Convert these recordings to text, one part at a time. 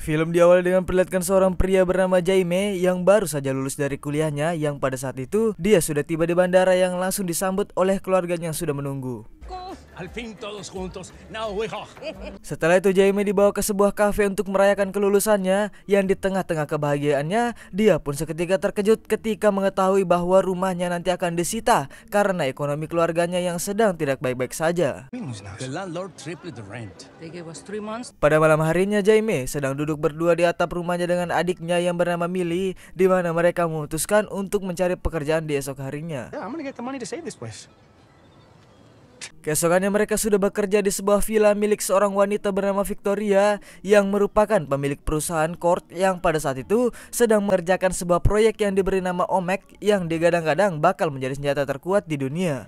Film diawali dengan perlihatkan seorang pria bernama Jaime yang baru saja lulus dari kuliahnya, yang pada saat itu dia sudah tiba di bandara yang langsung disambut oleh keluarganya yang sudah menunggu. Setelah itu Jaime dibawa ke sebuah kafe untuk merayakan kelulusannya, yang di tengah-tengah kebahagiaannya dia pun seketika terkejut ketika mengetahui bahwa rumahnya nanti akan disita karena ekonomi keluarganya yang sedang tidak baik-baik saja. Pada malam harinya Jaime sedang duduk berdua di atap rumahnya dengan adiknya yang bernama Millie, di mana mereka memutuskan untuk mencari pekerjaan di esok harinya. Keesokannya mereka sudah bekerja di sebuah villa milik seorang wanita bernama Victoria yang merupakan pemilik perusahaan Court yang pada saat itu sedang mengerjakan sebuah proyek yang diberi nama OMEC yang digadang-gadang bakal menjadi senjata terkuat di dunia.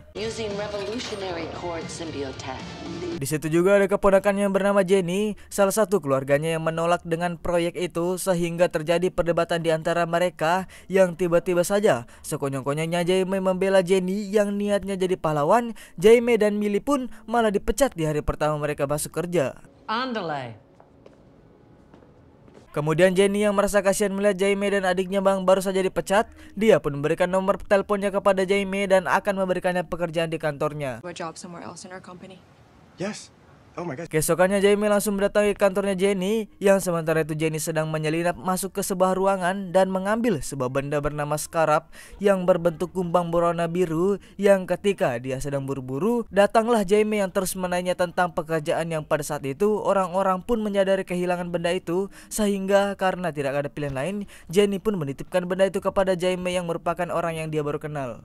Di situ juga ada keponakannya yang bernama Jenny, salah satu keluarganya yang menolak dengan proyek itu sehingga terjadi perdebatan di antara mereka yang tiba-tiba saja sekonyong-konyongnya Jaime membela Jenny yang niatnya jadi pahlawan. Jaime dan Millie pun malah dipecat di hari pertama mereka masuk kerja. Kemudian Jenny yang merasa kasihan melihat Jaime dan adiknya baru saja dipecat, dia pun memberikan nomor teleponnya kepada Jaime dan akan memberikannya pekerjaan di kantornya. Keesokannya Jaime langsung mendatangi kantornya Jenny, yang sementara itu Jenny sedang menyelinap masuk ke sebuah ruangan dan mengambil sebuah benda bernama scarab yang berbentuk kumbang berwarna biru, yang ketika dia sedang buru-buru, datanglah Jaime yang terus menanya tentang pekerjaan yang pada saat itu orang-orang pun menyadari kehilangan benda itu, sehingga karena tidak ada pilihan lain, Jenny pun menitipkan benda itu kepada Jaime yang merupakan orang yang dia baru kenal.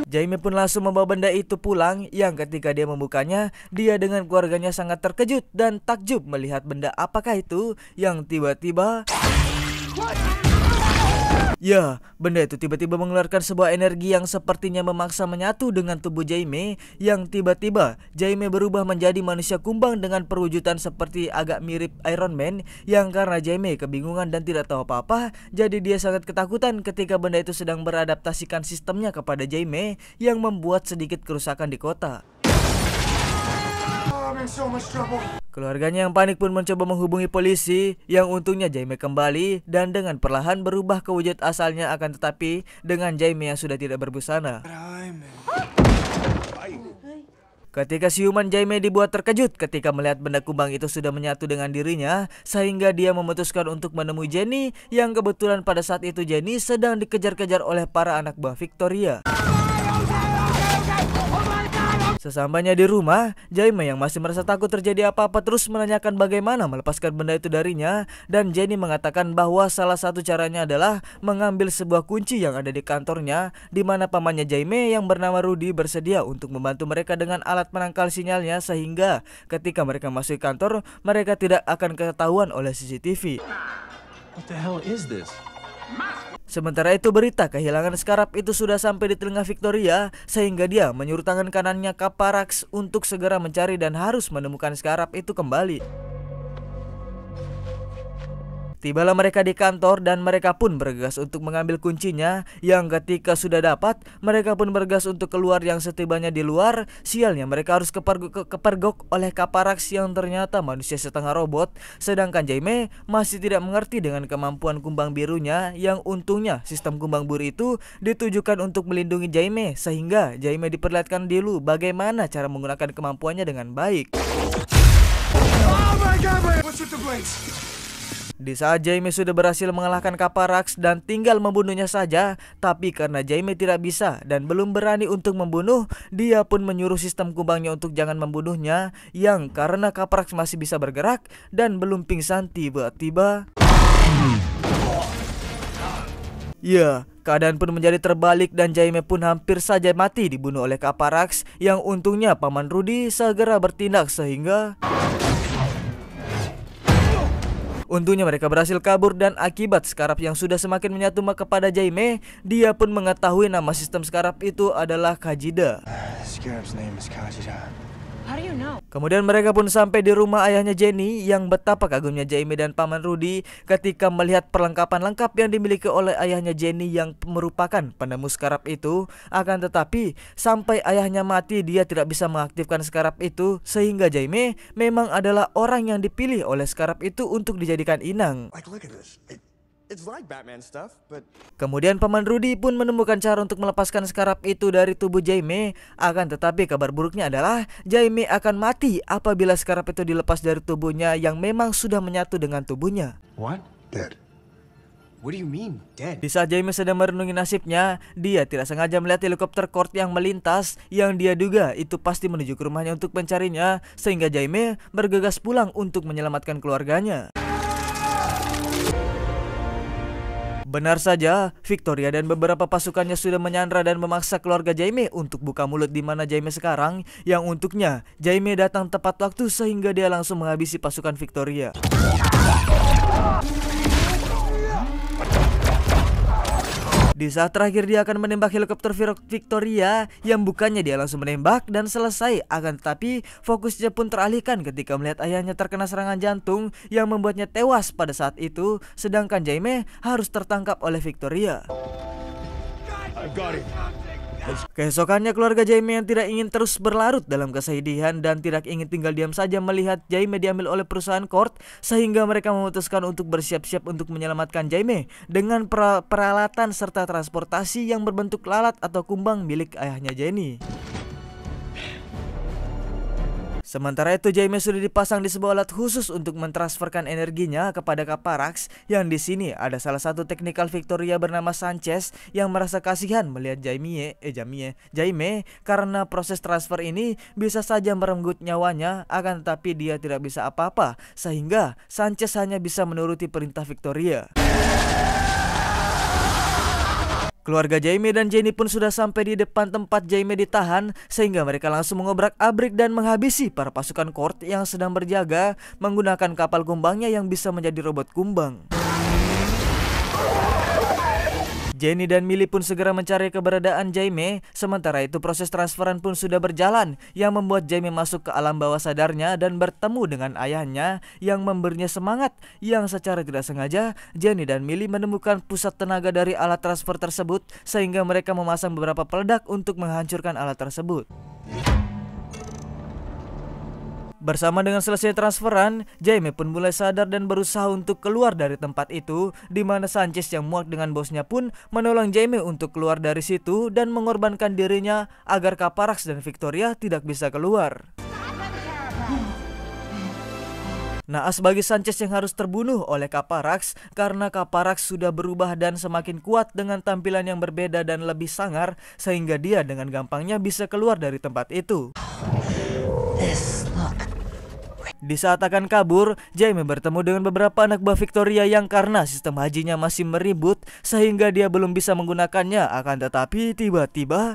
Jaime pun langsung membawa benda itu pulang, yang ketika dia membukanya, dia dengan keluarganya sangat terkejut dan takjub melihat benda apakah itu yang tiba-tiba benda itu tiba-tiba mengeluarkan sebuah energi yang sepertinya memaksa menyatu dengan tubuh Jaime, yang tiba-tiba Jaime berubah menjadi manusia kumbang dengan perwujudan seperti agak mirip Iron Man, yang karena Jaime kebingungan dan tidak tahu apa-apa, jadi dia sangat ketakutan ketika benda itu sedang beradaptasikan sistemnya kepada Jaime yang membuat sedikit kerusakan di kota. Keluarganya yang panik pun mencoba menghubungi polisi, yang untungnya Jaime kembali dan dengan perlahan berubah ke wujud asalnya, akan tetapi dengan Jaime yang sudah tidak berbusana. Ketika siuman Jaime dibuat terkejut ketika melihat benda kumbang itu sudah menyatu dengan dirinya, sehingga dia memutuskan untuk menemui Jenny, yang kebetulan pada saat itu Jenny sedang dikejar-kejar oleh para anak buah Victoria. Sesampainya di rumah, Jaime yang masih merasa takut terjadi apa-apa terus menanyakan bagaimana melepaskan benda itu darinya, dan Jenny mengatakan bahwa salah satu caranya adalah mengambil sebuah kunci yang ada di kantornya, di mana pamannya Jaime yang bernama Rudy bersedia untuk membantu mereka dengan alat penangkal sinyalnya, sehingga ketika mereka masuk kantor, mereka tidak akan ketahuan oleh CCTV. What the hell is this? Sementara itu berita kehilangan scarab itu sudah sampai di telinga Victoria, sehingga dia menyuruh tangan kanannya Caparax untuk segera mencari dan harus menemukan scarab itu kembali. Tibalah mereka di kantor dan mereka pun bergegas untuk mengambil kuncinya, yang ketika sudah dapat, mereka pun bergegas untuk keluar, yang setibanya di luar, sialnya mereka harus kepergok oleh Caparax yang ternyata manusia setengah robot, sedangkan Jaime masih tidak mengerti dengan kemampuan kumbang birunya, yang untungnya sistem kumbang biru itu ditujukan untuk melindungi Jaime, sehingga Jaime diperlihatkan dulu bagaimana cara menggunakan kemampuannya dengan baik. Di saat Jaime sudah berhasil mengalahkan Caparax dan tinggal membunuhnya saja, tapi karena Jaime tidak bisa dan belum berani untuk membunuh, dia pun menyuruh sistem kumbangnya untuk jangan membunuhnya, yang karena Caparax masih bisa bergerak dan belum pingsan, tiba-tiba keadaan pun menjadi terbalik dan Jaime pun hampir saja mati dibunuh oleh Caparax, yang untungnya paman Rudy segera bertindak sehingga untungnya mereka berhasil kabur, dan akibat scarab yang sudah semakin menyatu kepada Jaime, dia pun mengetahui nama sistem scarab itu adalah Kajida. Kemudian mereka pun sampai di rumah ayahnya Jenny yang betapa kagumnya Jaime dan Paman Rudy ketika melihat perlengkapan lengkap yang dimiliki oleh ayahnya Jenny yang merupakan penemu skarab itu. Akan tetapi sampai ayahnya mati dia tidak bisa mengaktifkan skarab itu, sehingga Jaime memang adalah orang yang dipilih oleh skarab itu untuk dijadikan inang. Like, look at this. It's like Batman stuff, but Kemudian Paman Rudy pun menemukan cara untuk melepaskan skarab itu dari tubuh Jaime. Akan tetapi kabar buruknya adalah Jaime akan mati apabila skarab itu dilepas dari tubuhnya yang memang sudah menyatu dengan tubuhnya. What? dead. What do you mean, dead? Di saat Jaime sedang merenungi nasibnya, dia tidak sengaja melihat helikopter Kurt yang melintas, yang dia duga itu pasti menuju ke rumahnya untuk mencarinya, sehingga Jaime bergegas pulang untuk menyelamatkan keluarganya. Benar saja, Victoria dan beberapa pasukannya sudah menyandra dan memaksa keluarga Jaime untuk buka mulut di mana Jaime sekarang, yang untuknya Jaime datang tepat waktu sehingga dia langsung menghabisi pasukan Victoria. Di saat terakhir dia akan menembak helikopter Victoria yang bukannya dia langsung menembak dan selesai. Akan tetapi fokusnya pun teralihkan ketika melihat ayahnya terkena serangan jantung yang membuatnya tewas pada saat itu. Sedangkan Jaime harus tertangkap oleh Victoria. I got it. Keesokannya keluarga Jaime yang tidak ingin terus berlarut dalam kesedihan dan tidak ingin tinggal diam saja melihat Jaime diambil oleh perusahaan Kurt, sehingga mereka memutuskan untuk bersiap-siap untuk menyelamatkan Jaime dengan peralatan serta transportasi yang berbentuk lalat atau kumbang milik ayahnya Jenny. Sementara itu Jaime sudah dipasang di sebuah alat khusus untuk mentransferkan energinya kepada Caparax, yang di sini ada salah satu teknikal Victoria bernama Sanchez yang merasa kasihan melihat Jaime karena proses transfer ini bisa saja merenggut nyawanya, akan tetapi dia tidak bisa apa-apa sehingga Sanchez hanya bisa menuruti perintah Victoria. Keluarga Jaime dan Jenny pun sudah sampai di depan tempat Jaime ditahan, sehingga mereka langsung mengobrak-abrik dan menghabisi para pasukan Kurt yang sedang berjaga menggunakan kapal kumbangnya yang bisa menjadi robot kumbang. Jenny dan Millie pun segera mencari keberadaan Jaime. Sementara itu proses transferan pun sudah berjalan, yang membuat Jaime masuk ke alam bawah sadarnya dan bertemu dengan ayahnya yang memberinya semangat. Yang secara tidak sengaja Jenny dan Millie menemukan pusat tenaga dari alat transfer tersebut, sehingga mereka memasang beberapa peledak untuk menghancurkan alat tersebut. Bersama dengan selesai transferan, Jaime pun mulai sadar dan berusaha untuk keluar dari tempat itu, di mana Sanchez yang muak dengan bosnya pun menolong Jaime untuk keluar dari situ dan mengorbankan dirinya agar Caparax dan Victoria tidak bisa keluar. Naas bagi Sanchez yang harus terbunuh oleh Caparax karena Caparax sudah berubah dan semakin kuat dengan tampilan yang berbeda dan lebih sangar, sehingga dia dengan gampangnya bisa keluar dari tempat itu. Di saat akan kabur, Jaime bertemu dengan beberapa anak buah Victoria yang karena sistem hajinya masih meribut sehingga dia belum bisa menggunakannya. Akan tetapi tiba-tiba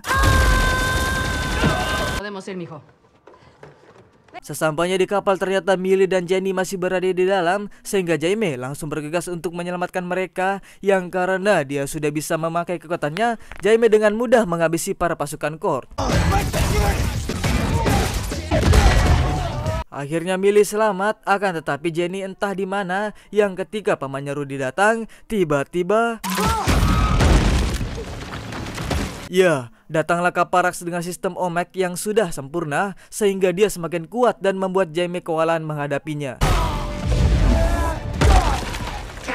sesampainya di kapal ternyata Millie dan Jenny masih berada di dalam, sehingga Jaime langsung bergegas untuk menyelamatkan mereka, yang karena dia sudah bisa memakai kekuatannya, Jaime dengan mudah menghabisi para pasukan Kurt. Akhirnya Millie selamat, akan tetapi Jenny entah di mana, yang ketika pamannya Rudy datang, tiba-tiba datanglah Caparax dengan sistem Omek yang sudah sempurna, sehingga dia semakin kuat dan membuat Jaime kewalahan menghadapinya.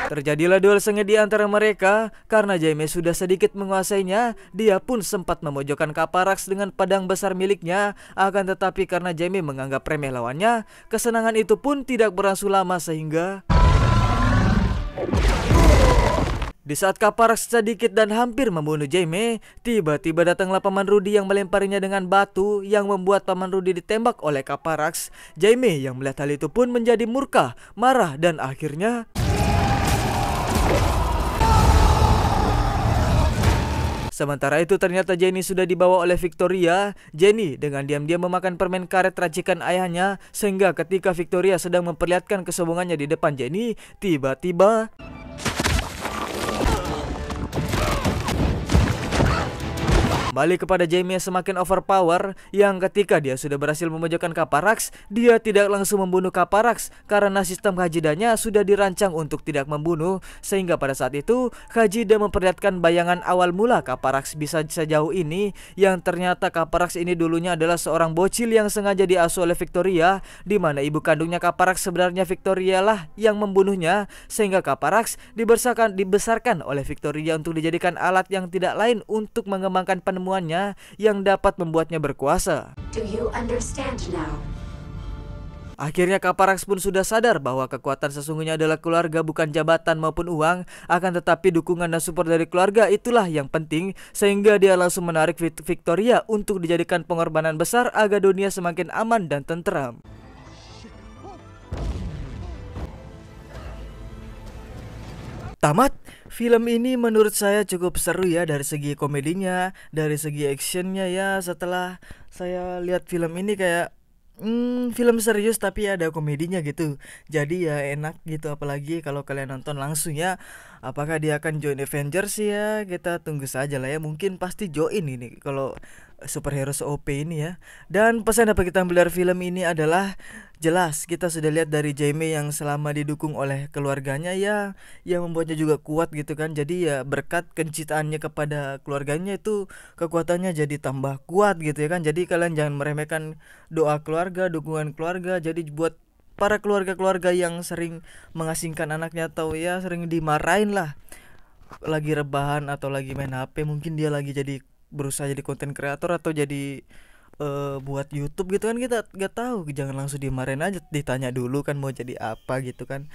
Terjadilah duel sengit di antara mereka. Karena Jaime sudah sedikit menguasainya, dia pun sempat memojokkan Caparax dengan pedang besar miliknya. Akan tetapi karena Jaime menganggap remeh lawannya, kesenangan itu pun tidak berlangsung lama, sehingga di saat Caparax sedikit dan hampir membunuh Jaime, tiba-tiba datanglah Paman Rudy yang melemparinya dengan batu, yang membuat Paman Rudy ditembak oleh Caparax. Jaime yang melihat hal itu pun menjadi murka, marah, dan akhirnya sementara itu ternyata Jenny sudah dibawa oleh Victoria. Jenny dengan diam-diam memakan permen karet racikan ayahnya, sehingga ketika Victoria sedang memperlihatkan kesombongannya di depan Jenny, tiba-tiba Kembali kepada Jaime yang semakin overpower, yang ketika dia sudah berhasil memojokkan Kaparax, dia tidak langsung membunuh Kaparax karena sistem Kajidanya sudah dirancang untuk tidak membunuh, sehingga pada saat itu Kajida memperlihatkan bayangan awal mula Kaparax bisa sejauh ini, yang ternyata Kaparax ini dulunya adalah seorang bocil yang sengaja diasuh oleh Victoria, di mana ibu kandungnya Kaparax sebenarnya Victoria lah yang membunuhnya, sehingga Kaparax dibesarkan oleh Victoria untuk dijadikan alat yang tidak lain untuk mengembangkan penemuannya yang dapat membuatnya berkuasa. Do you understand now? Akhirnya Kaparax pun sudah sadar bahwa kekuatan sesungguhnya adalah keluarga, bukan jabatan maupun uang. Akan tetapi dukungan dan support dari keluarga itulah yang penting, sehingga dia langsung menarik Victoria untuk dijadikan pengorbanan besar agar dunia semakin aman dan tentram. Tamat. Film ini menurut saya cukup seru ya, dari segi komedinya, dari segi actionnya ya. Setelah saya lihat film ini kayak film serius tapi ada komedinya gitu. Jadi ya enak gitu, apalagi kalau kalian nonton langsung ya. Apakah dia akan join Avengers ya? Kita tunggu saja lah ya. Mungkin pasti join ini kalau superhero OP ini ya. Dan pesan apa kita ambil dari film ini adalah jelas kita sudah lihat dari Jaime yang selama didukung oleh keluarganya ya, yang membuatnya juga kuat gitu kan. Jadi ya berkat kecintaannya kepada keluarganya itu kekuatannya jadi tambah kuat gitu ya kan. Jadi kalian jangan meremehkan doa keluarga, dukungan keluarga. Jadi buat para keluarga-keluarga yang sering mengasingkan anaknya atau ya sering dimarahin lah, lagi rebahan atau lagi main HP, mungkin dia lagi jadi berusaha jadi konten kreator atau jadi buat YouTube gitu kan, kita gak tahu, jangan langsung dimarahin aja, ditanya dulu kan mau jadi apa gitu kan.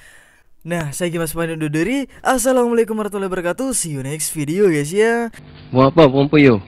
Nah, saya Gimas Pandu undur diri. Assalamualaikum warahmatullahi wabarakatuh. See you next video guys ya. Mau apa, Pompoyo?